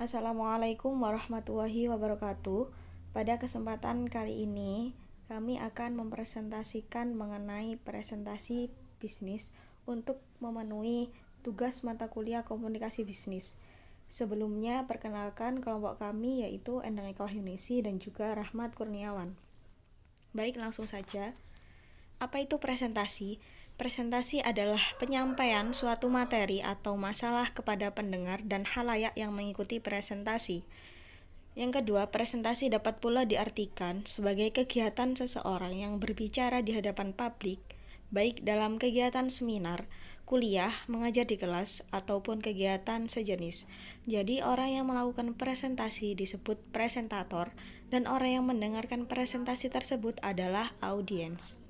Assalamualaikum warahmatullahi wabarakatuh. Pada kesempatan kali ini, kami akan mempresentasikan mengenai presentasi bisnis untuk memenuhi tugas mata kuliah komunikasi bisnis. Sebelumnya, perkenalkan kelompok kami yaitu Endang Eka Wahyunisi dan juga Rahmat Kurniawan. Baik, langsung saja. Apa itu presentasi? Presentasi adalah penyampaian suatu materi atau masalah kepada pendengar dan khalayak yang mengikuti presentasi. Yang kedua, presentasi dapat pula diartikan sebagai kegiatan seseorang yang berbicara di hadapan publik, baik dalam kegiatan seminar, kuliah, mengajar di kelas, ataupun kegiatan sejenis. Jadi, orang yang melakukan presentasi disebut presentator, dan orang yang mendengarkan presentasi tersebut adalah audiens.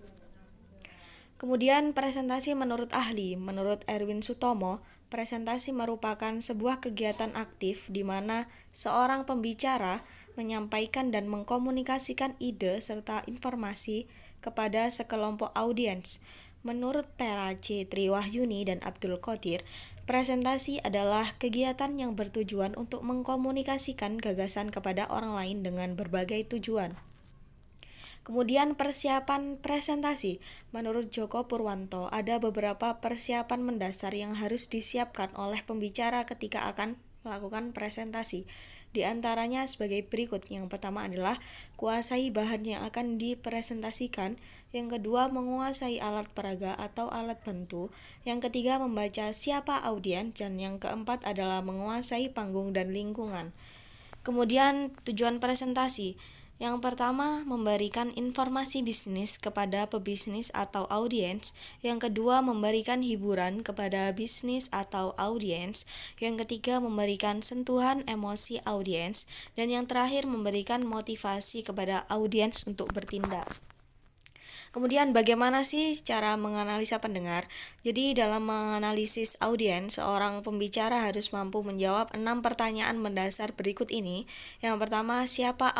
Kemudian presentasi menurut ahli, menurut Erwin Sutomo, presentasi merupakan sebuah kegiatan aktif di mana seorang pembicara menyampaikan dan mengkomunikasikan ide serta informasi kepada sekelompok audiens. Menurut Tera C. Triwahyuni dan Abdul Qadir, presentasi adalah kegiatan yang bertujuan untuk mengkomunikasikan gagasan kepada orang lain dengan berbagai tujuan. Kemudian persiapan presentasi. Menurut Joko Purwanto, ada beberapa persiapan mendasar yang harus disiapkan oleh pembicara ketika akan melakukan presentasi. Di antaranya sebagai berikut. Yang pertama adalah kuasai bahan yang akan dipresentasikan. Yang kedua, menguasai alat peraga atau alat bantu. Yang ketiga, membaca siapa audien. Dan yang keempat adalah menguasai panggung dan lingkungan. Kemudian tujuan presentasi. Yang pertama, memberikan informasi bisnis kepada pebisnis atau audiens. Yang kedua, memberikan hiburan kepada bisnis atau audiens. Yang ketiga, memberikan sentuhan emosi audiens. Dan yang terakhir, memberikan motivasi kepada audiens untuk bertindak. Kemudian bagaimana sih cara menganalisa pendengar? Jadi dalam menganalisis audiens, seorang pembicara harus mampu menjawab 6 pertanyaan mendasar berikut ini. Yang pertama, siapa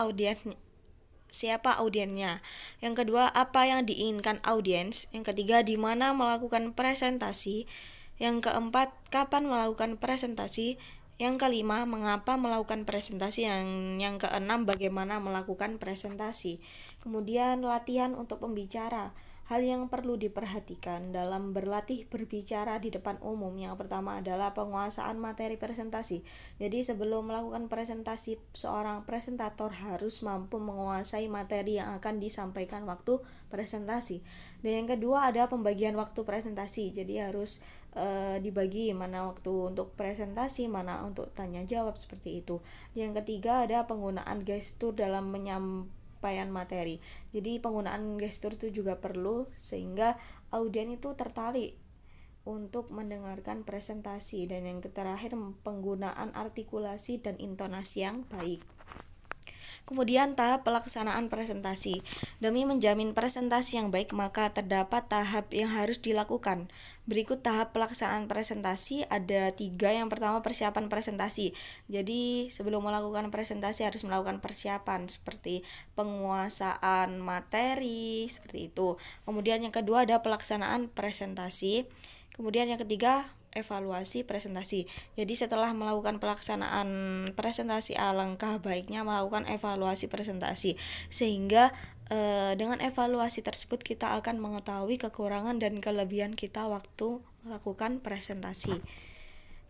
audiennya. Yang kedua, apa yang diinginkan audiens. Yang ketiga, di mana melakukan presentasi. Yang keempat, kapan melakukan presentasi. Yang kelima, mengapa melakukan presentasi. Yang keenam, bagaimana melakukan presentasi. Kemudian latihan untuk pembicara. Hal yang perlu diperhatikan dalam berlatih berbicara di depan umum, yang pertama adalah penguasaan materi presentasi. Jadi sebelum melakukan presentasi, seorang presentator harus mampu menguasai materi yang akan disampaikan waktu presentasi. Dan yang kedua ada pembagian waktu presentasi. Jadi harus dibagi mana waktu untuk presentasi, mana untuk tanya jawab, seperti itu. Yang ketiga ada penggunaan gestur dalam penyampaian materi. Jadi penggunaan gestur itu juga perlu sehingga audien itu tertarik untuk mendengarkan presentasi. Dan yang terakhir, penggunaan artikulasi dan intonasi yang baik. Kemudian tahap pelaksanaan presentasi. Demi menjamin presentasi yang baik, maka terdapat tahap yang harus dilakukan. Berikut tahap pelaksanaan presentasi, ada 3. Yang pertama, persiapan presentasi. Jadi sebelum melakukan presentasi harus melakukan persiapan seperti penguasaan materi, seperti itu. Kemudian yang kedua ada pelaksanaan presentasi. Kemudian yang ketiga, evaluasi presentasi. Jadi setelah melakukan pelaksanaan presentasi, alangkah baiknya melakukan evaluasi presentasi, sehingga dengan evaluasi tersebut kita akan mengetahui kekurangan dan kelebihan kita waktu melakukan presentasi.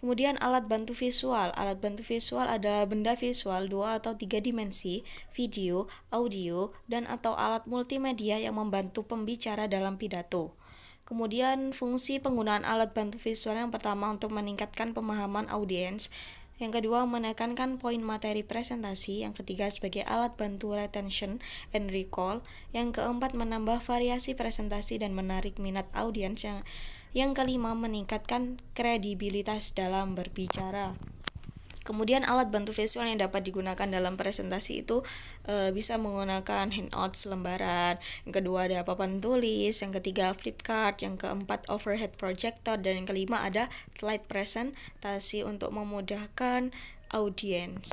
Kemudian alat bantu visual. Alat bantu visual adalah benda visual 2 atau 3 dimensi, video, audio, dan atau alat multimedia yang membantu pembicara dalam pidato. Kemudian fungsi penggunaan alat bantu visual, yang pertama untuk meningkatkan pemahaman audiens, yang kedua menekankan poin materi presentasi, yang ketiga sebagai alat bantu retention and recall, yang keempat menambah variasi presentasi dan menarik minat audiens, yang kelima meningkatkan kredibilitas dalam berbicara. Kemudian alat bantu visual yang dapat digunakan dalam presentasi itu bisa menggunakan handouts lembaran, yang kedua ada papan tulis, yang ketiga flipchart, yang keempat overhead projector, dan yang kelima ada slide presentasi untuk memudahkan audiens.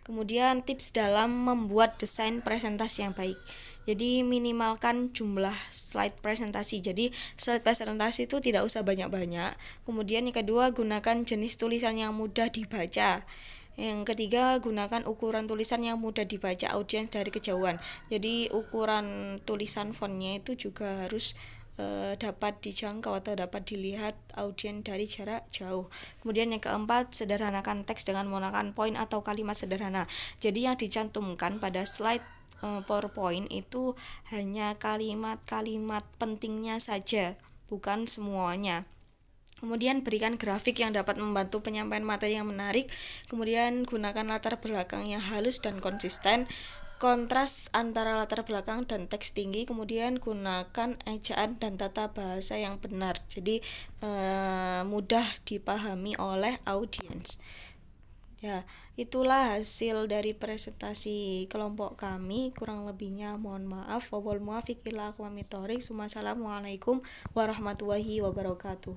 Kemudian tips dalam membuat desain presentasi yang baik. Jadi minimalkan jumlah slide presentasi. Jadi slide presentasi itu tidak usah banyak-banyak. Kemudian yang kedua, gunakan jenis tulisan yang mudah dibaca. Yang ketiga, gunakan ukuran tulisan yang mudah dibaca audiens dari kejauhan. Jadi ukuran tulisan fontnya itu juga harus dapat dijangkau atau dapat dilihat audiens dari jarak jauh. Kemudian yang keempat, sederhanakan teks dengan menggunakan poin atau kalimat sederhana. Jadi yang dicantumkan pada slide PowerPoint itu hanya kalimat-kalimat pentingnya saja, bukan semuanya. Kemudian berikan grafik yang dapat membantu penyampaian materi yang menarik. Kemudian gunakan latar belakang yang halus dan konsisten. Kontras antara latar belakang dan teks tinggi. Kemudian gunakan ejaan dan tata bahasa yang benar. Jadi mudah dipahami oleh audiens. Ya, itulah hasil dari presentasi kelompok kami. Kurang lebihnya mohon maaf. Wassalamualaikum warahmatullahi wabarakatuh.